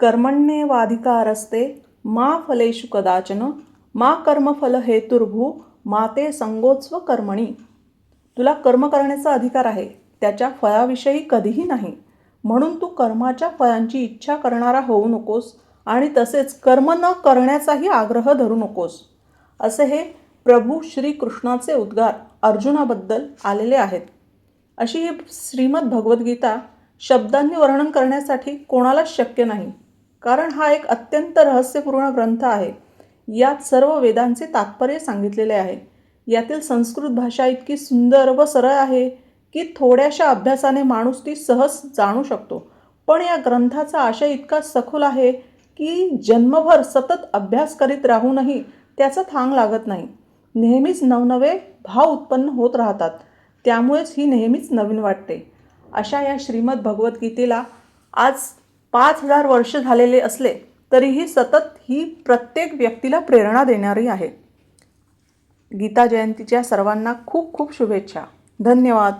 कर्मण्येवाधिकारस्ते मा फलेषु कदाचन मा कर्मफल हेतुर्भू मा ते संगोत्स्व कर्मणी. तुला कर्म करण्याचा अधिकार आहे, त्याच्या फळाविषयी कधीही नाही. म्हणून तू कर्माच्या फळांची इच्छा करणारा होऊ नकोस आणि तसेच कर्म न करण्याचाही आग्रह धरू नकोस. असे हे प्रभू श्रीकृष्णाचे उद्गार अर्जुनाबद्दल आलेले आहेत. अशी ही श्रीमद भगवद्गीता शब्दांनी वर्णन करण्यासाठी कोणालाच शक्य नाही, कारण हा एक अत्यंत रहस्यपूर्ण ग्रंथ आहे. यात सर्व वेदांचे तात्पर्य सांगितलेले आहे. यातील संस्कृत भाषा इतकी सुंदर व सरळ आहे की थोड्याशा अभ्यासाने माणूस ती सहज जाणू शकतो. पण या ग्रंथाचा आशय इतका सखोल आहे की जन्मभर सतत अभ्यास करीत राहूनही त्याचा थांग लागत नाही. नेहमीच नवनवे भाव उत्पन्न होत राहतात. त्यामुळेच ही नेहमीच नवीन वाटते. अशा या श्रीमद भगवद्गीतेला आज 5000 वर्ष झालेले असले तरीही सतत ही प्रत्येक व्यक्तीला प्रेरणा देणारी आहे. गीता जयंतीच्या सर्वांना खूप खूप शुभेच्छा. धन्यवाद.